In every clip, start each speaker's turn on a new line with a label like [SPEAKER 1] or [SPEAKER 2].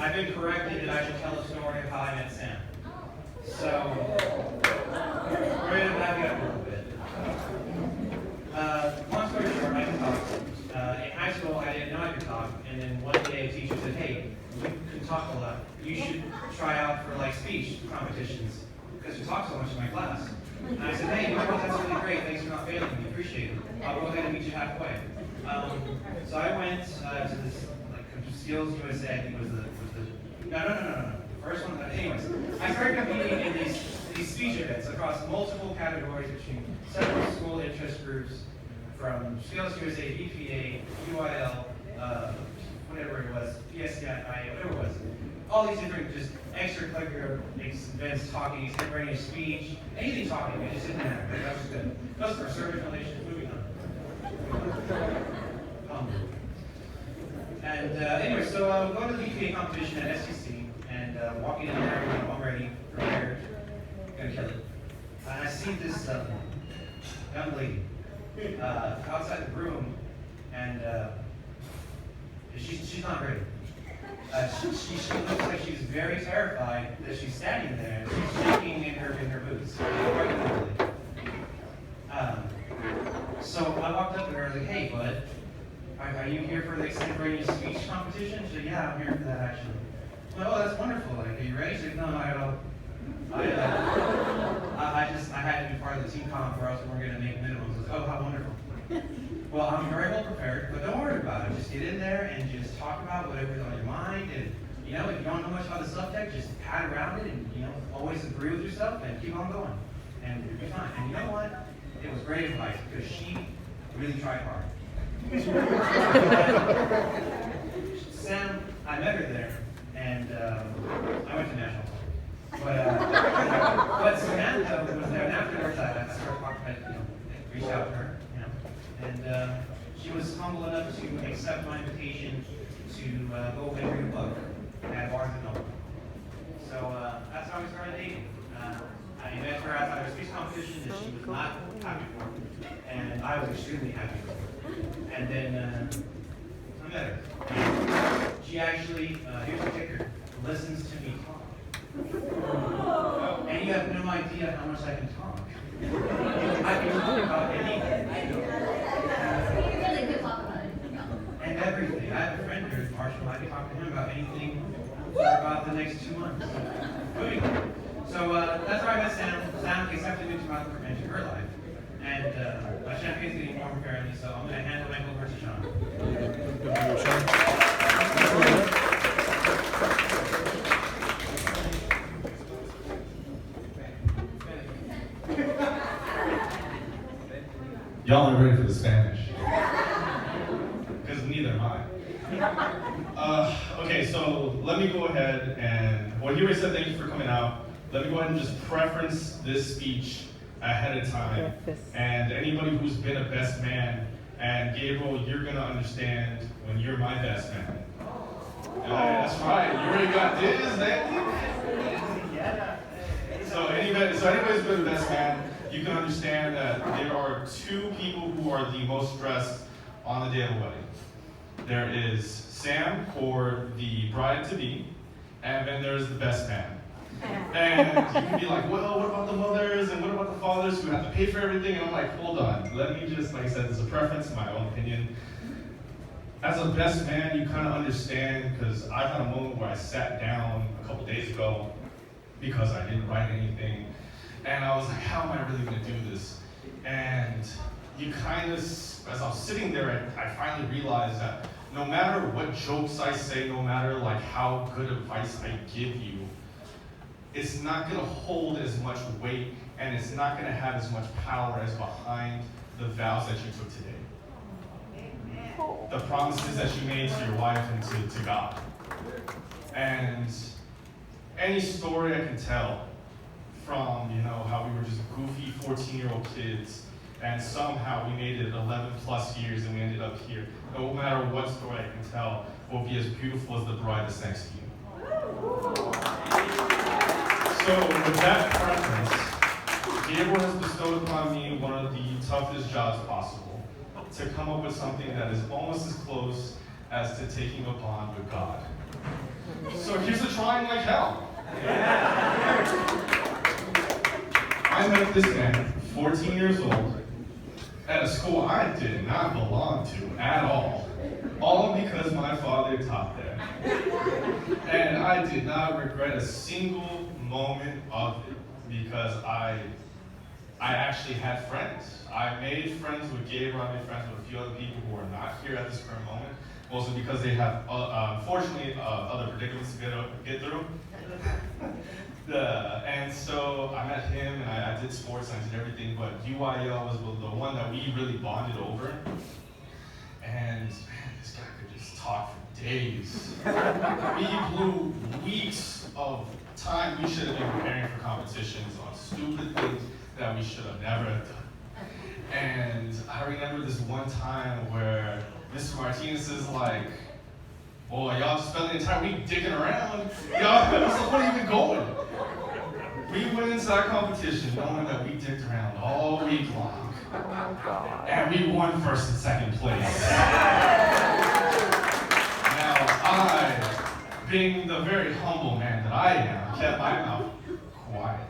[SPEAKER 1] I've been corrected that I should tell a story of how I met Sam. So, we're going to back it up a little bit. Long story short, I can talk. In high school, I didn't know I could talk, and then one day a teacher said, hey, you can talk a lot. You should try out for like speech competitions, because you talk so much in my class. And I said, hey, you know what, that's really great. Thanks for not failing me. Appreciate it. I'll go ahead and meet you halfway. So I went to this like Skills USA. I think was the no. The first one. Anyways, I started competing in these speech events across multiple categories between several school interest groups, from Skills USA, BPA, UIL, whatever it was, PSCI, whatever it was. All these different just extracurricular events, talking, extemporaneous speech, anything talking. It just didn't matter. That was good. Customer service relations. Moving on. And anyway, so going to the BPA competition at SEC and walking in there, you know, all ready, prepared, gonna kill it. And I see this young lady outside the room, and she's not ready. She looks like she's very terrified that she's standing there. She's shaking in her boots. So I walked up to her and I was like, hey, bud, are you here for the extemporaneous speech competition? She said, yeah, I'm here for that actually. Well, oh, that's wonderful. Like, are you ready? She said, no, not at all. I had to be part of the team comp or else we weren't going to make minimums. I was like, oh, how wonderful. Well, I'm very well prepared, but don't worry about it. Just get in there and just talk about whatever's on your mind. And, you know, if you don't know much about the subject, just pat around it and, you know, always agree with yourself and keep on going. And you'll be fine. And you know what? It was great advice because she really tried hard. Sam, I met her there, and I went to National Park. But Samantha was there, and afterwards I started talking, reached out to her, you know, and she was humble enough to accept my invitation to go and read a book at Barnes & Noble. So that's how we started dating. I met her outside of a speech competition that she was not happy for, and I was extremely happy for her. And then I met her. And she actually, here's the kicker, listens to me talk. And you have no idea how much I can talk. I can talk about anything.
[SPEAKER 2] You really could talk about it.
[SPEAKER 1] And everything. I have a friend here, Marshall. I can talk to him about anything for about the next 2 months. Moving on. So that's where I met Sam. Sam accepted me to her life. And my champagne's getting warm apparently, so I'm going to hand the mic over to Sean.
[SPEAKER 3] Y'all aren't ready for the Spanish. Because neither am I. Okay, so let me go ahead and, well, you already said thank you for coming out. Let me go ahead and just preference this speech ahead of time. And anybody who's been a best man, and Gabriel, you're gonna understand when you're my best man. That's right, you already got this, man. So anybody's been the best man, you can understand that there are two people who are the most stressed on the day of the wedding. There is Sam, or the bride-to-be, and then there's the best man. And you can be like, well, what about the mothers and what about the fathers who have to pay for everything? And I'm like, hold on, let me just, like I said, this is a preference, my own opinion. As a best man, you kind of understand, because I've had a moment where I sat down a couple days ago because I didn't write anything. And I was like, how am I really gonna do this? And you kind of, as I was sitting there, I finally realized that no matter what jokes I say, no matter like how good advice I give you, it's not gonna hold as much weight and it's not gonna have as much power as behind the vows that you took today. Amen. The promises that you made to your wife and to God. And any story I can tell from, you know, how we were just goofy 14-year-old kids and somehow we made it 11 plus years and we ended up here. No matter what story I can tell will be as beautiful as the bride that's next to you. So with that preference, Gabriel has bestowed upon me one of the toughest jobs possible, to come up with something that is almost as close as to taking a bond with God. So So here's a trying like hell. I met this man, 14 years old, at a school I did not belong to at all because my father taught there. And I did not regret a single moment of it because I actually had friends. I made friends with Gabriel, I made friends with a few other people who are not here at this current moment, mostly because they have, unfortunately, other predicaments to get through. And so I met him, and I did sports, and I did everything, but UIL was the one that we really bonded over. And man, this guy could just talk for days. We blew weeks of time we should have been preparing for competitions on stupid things that we should have never done. And I remember this one time where Mr. Martinez is like, boy, y'all just spent the entire week digging around. Y'all, where are you even going? We went into that competition knowing that we digged around all week long. And we won first and second place. Now, I, being the very humble man that I am, kept my mouth quiet.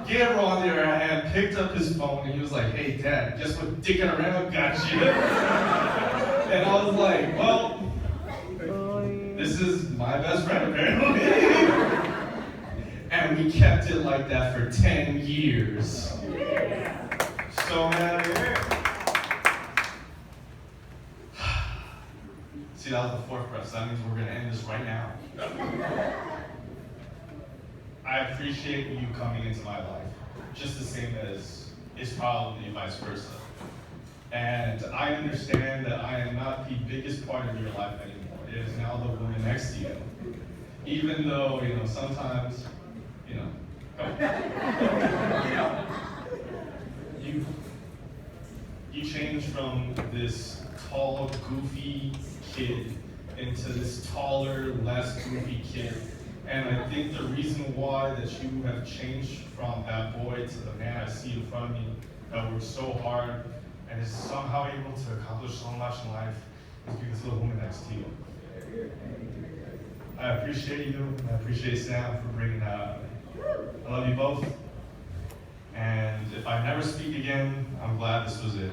[SPEAKER 3] Gabriel, on the other hand, picked up his phone and he was like, hey, Dad, guess what dicking around got you? And I was like, well, this is my best friend, apparently. And we kept it like that for 10 years. So, man, see, that was the fourth breath, so that means we're going to end this right now. I appreciate you coming into my life, just the same as it's probably vice versa. And I understand that I am not the biggest part of your life anymore. It is now the woman next to you. Even though, sometimes, you change from this tall, goofy kid into this taller, less goofy kid. And I think the reason why that you have changed from that boy to the man I see in front of me that works so hard and is somehow able to accomplish so much in life is because of the woman next to you. I appreciate you. I appreciate Sam for bringing that up. I love you both. And if I never speak again, I'm glad this was it.